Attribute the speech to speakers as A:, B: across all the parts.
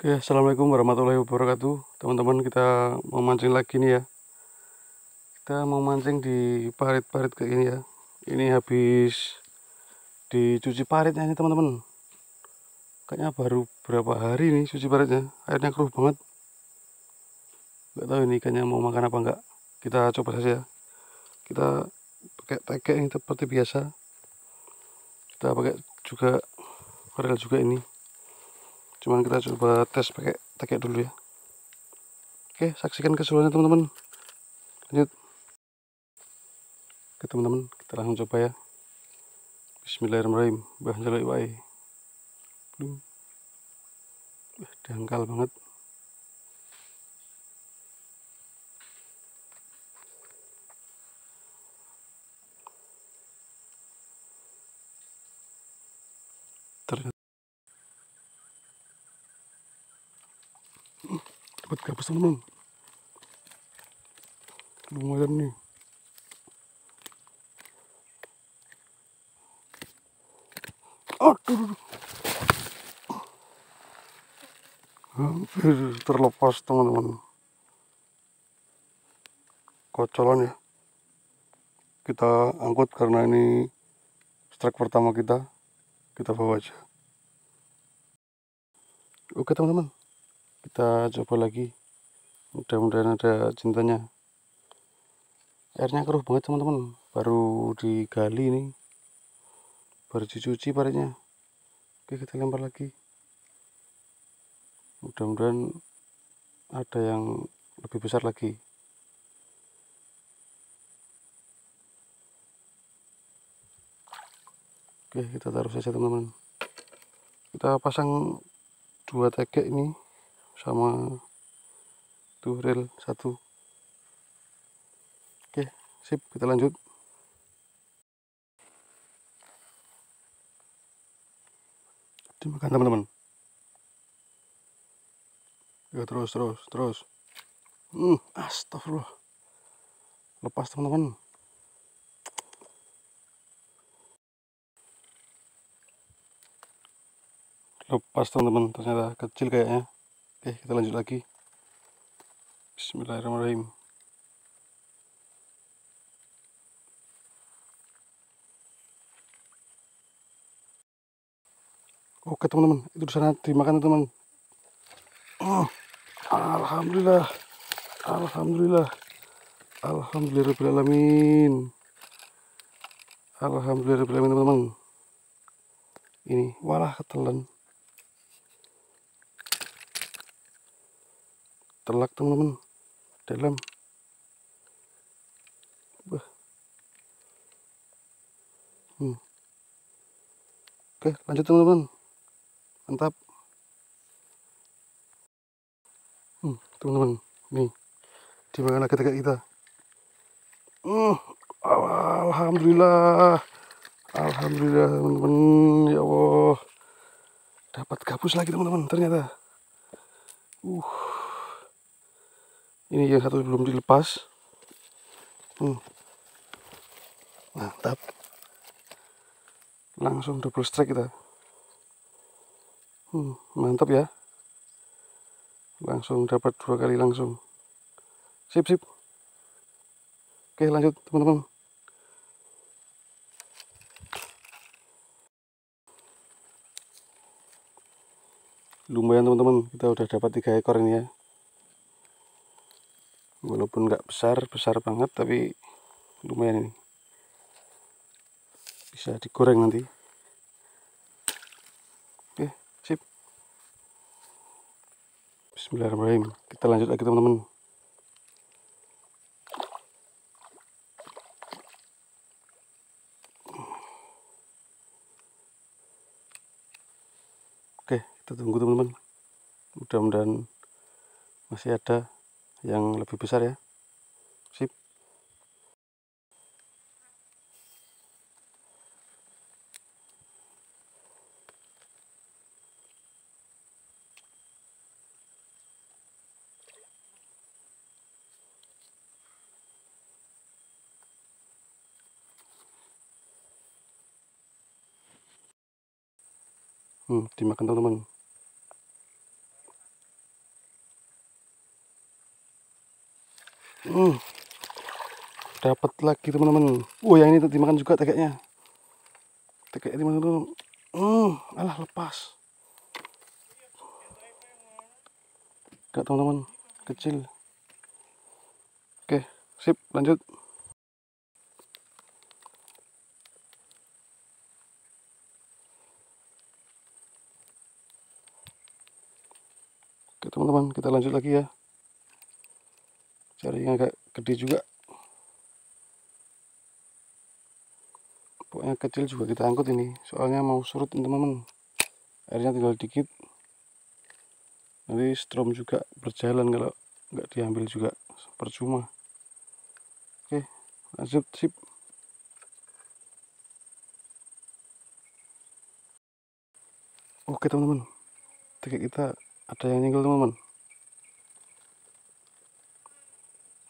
A: Oke, assalamualaikum warahmatullahi wabarakatuh. Teman-teman, kita mau mancing lagi nih ya. Kita mau mancing di parit-parit kayak ini ya. Ini habis dicuci paritnya ini teman-teman. Kayaknya baru berapa hari nih cuci paritnya. Airnya keruh banget. Gak tahu ini ikannya mau makan apa enggak. Kita coba saja. Kita pakai tekek ini seperti biasa. Kita pakai juga reel juga ini. Cuman kita coba tes pakai tekek dulu ya. Oke, saksikan keseruannya teman-teman. Lanjut. Oke teman-teman, kita langsung coba ya. Bismillahirrahmanirrahim. Bah jaluk wae. Belum. Dangkal banget. Ternyata dapat gabus teman-teman. Lumayan nih. Aduh, hampir terlepas teman-teman. Kocolan ya. Kita angkut karena ini strike pertama kita. Kita bawa aja. Oke teman-teman, kita coba lagi. Mudah-mudahan ada cintanya. Airnya keruh banget teman-teman. Baru digali nih. Baru dicuci paritnya. Oke, kita lempar lagi. Mudah-mudahan ada yang lebih besar lagi. Oke, kita taruh saja teman-teman. Kita pasang 2 tegek ini sama tuh reel 1. Oke, sip, kita lanjut. Dimakan teman-teman. Ya, terus. Astagfirullah. Lepas teman-teman. Lepas teman-teman, ternyata kecil kayaknya. Oke, kita lanjut lagi. Bismillahirrahmanirrahim. Oke teman-teman, itu di sana dimakan teman. Alhamdulillah. Alhamdulillahirrahmanirrahim. Alhamdulillahirrahmanirrahim teman-teman. Ini walah ketelan. Telak teman-teman. Dalam. Bah. Oke, lanjut teman-teman. Mantap. Teman-teman, nih dimakan lagi tegak kita. Alhamdulillah teman-teman, ya Allah, dapat gabus lagi teman-teman ternyata. Ini yang satu belum dilepas. Mantap, langsung double strike kita. Mantap ya, langsung dapat 2 kali langsung. Sip. Oke, lanjut teman-teman. Lumayan teman-teman, kita udah dapat 3 ekor ini ya. Walaupun nggak besar banget, tapi lumayan ini. Bisa digoreng nanti. Oke, sip. Bismillahirrahmanirrahim. Kita lanjut lagi teman-teman. Oke, kita tunggu teman-teman. Mudah-mudahan masih ada yang lebih besar ya. Sip. Dimakan teman-teman. Dapat lagi teman-teman. Yang ini dimakan juga tekeknya. Tekek dimakan tuh. Alah, lepas. Enggak teman-teman, kecil. Oke, sip, lanjut. Oke teman-teman, kita lanjut lagi ya. Cari yang agak gede juga. Pokoknya kecil juga kita angkut ini, soalnya mau surut teman-teman. Airnya tinggal dikit. Nanti strom juga berjalan, kalau nggak diambil juga percuma. Oke, lanjut, sip. Oke teman-teman, tekek kita ada yang nyenggol teman-teman.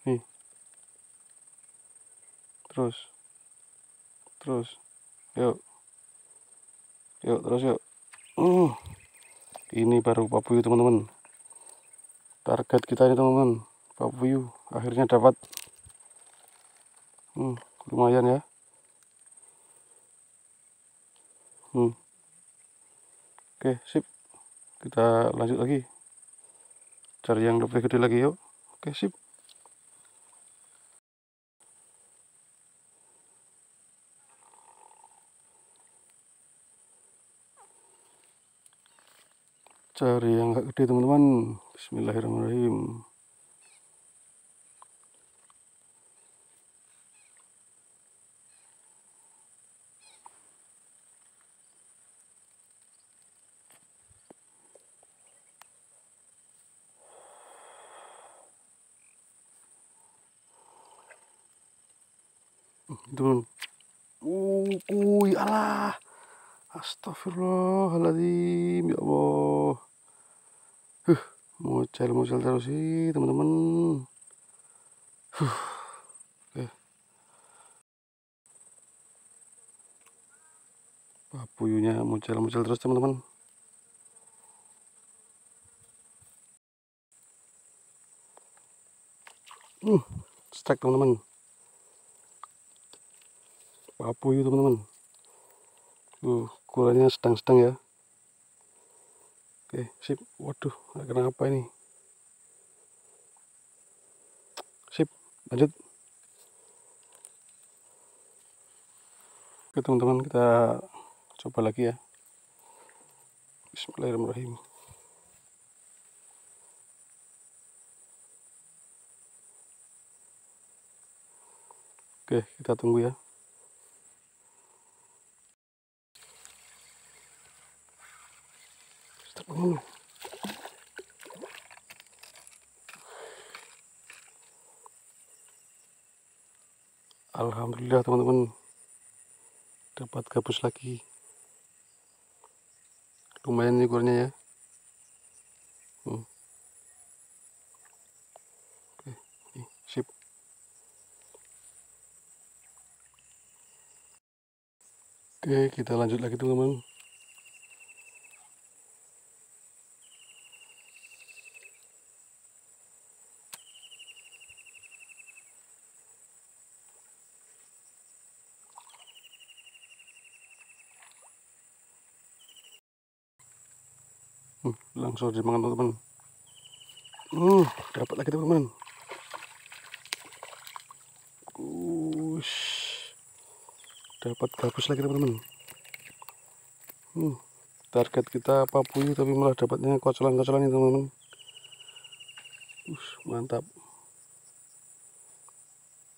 A: Nih, terus, yuk, terus yuk. Ini baru papuyu teman-teman. Target kita ini teman-teman, papuyu. Akhirnya dapat. Lumayan ya. Oke, sip. Kita lanjut lagi. Cari yang lebih gede lagi yuk. Oke, sip. Cari yang agak gede teman-teman. Bismillahirrahmanirrahim. Teman. Alah. Astagfirullahaladzim, ya Allah. Mocel terus sih teman-teman. Oke. Papuyunya mocel terus teman-teman. Strike teman-teman. Papuyu teman-teman. Ukurannya sedang-sedang ya. Oke, sip. Waduh, kenapa ini? Sip, lanjut. Oke teman-teman, kita coba lagi ya. Bismillahirrahmanirrahim. Oke, kita tunggu ya. Alhamdulillah teman-teman, dapat gabus lagi. Lumayan nih ukurannya ya. Oke, sip. Oke, kita lanjut lagi teman-teman. Langsung dimakan teman-teman. Dapat lagi teman-teman. Dapat gabus lagi teman-teman. Target kita papuyu tapi malah dapatnya kocolan-kocolan ini teman-teman. Mantap.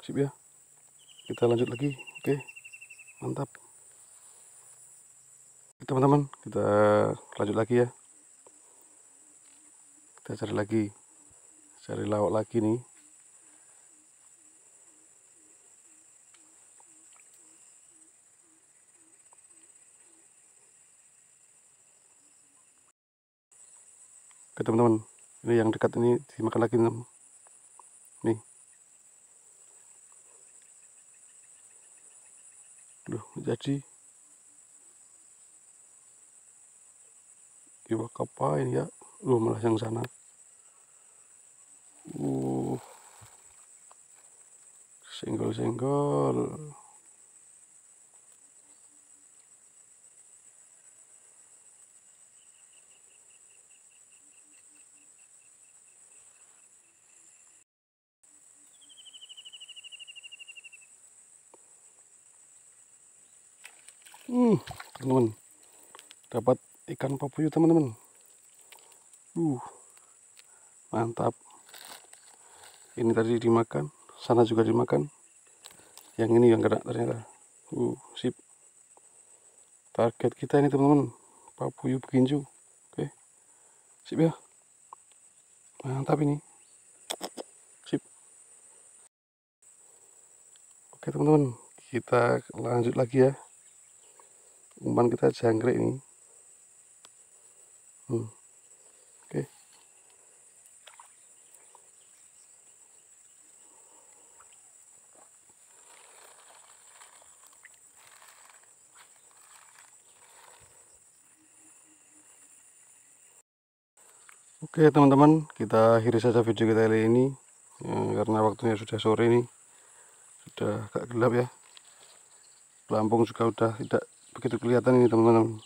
A: Sip ya. Kita lanjut lagi. Oke, mantap. Teman-teman, kita lanjut lagi ya. Kita cari lagi, cari lawak lagi nih. Oke teman-teman, ini yang dekat ini dimakan lagi teman. Nih, jadi iwak apa ini ya? Malah yang sana. Senggol-senggol. Teman-teman, dapat ikan papuyu teman-teman. Mantap. Ini tadi dimakan, sana juga dimakan. Yang ini yang kena ternyata. Sip. Target kita ini teman-teman, papuyu beginju. Oke. Sip ya. Mantap ini. Sip. Oke teman-teman, kita lanjut lagi ya. Umpan kita jangkrik ini. Oke. Oke teman-teman, kita akhiri saja video kita kali ini karena waktunya sudah sore nih, sudah agak gelap ya. Pelampung juga udah tidak begitu kelihatan ini teman-teman.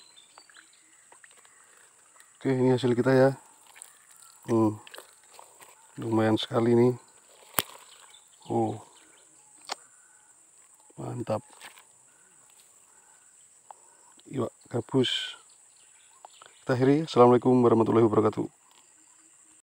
A: Oke, ini hasil kita ya. Lumayan sekali nih. Mantap. Iwak gabus. Kita akhiri. Assalamualaikum warahmatullahi wabarakatuh.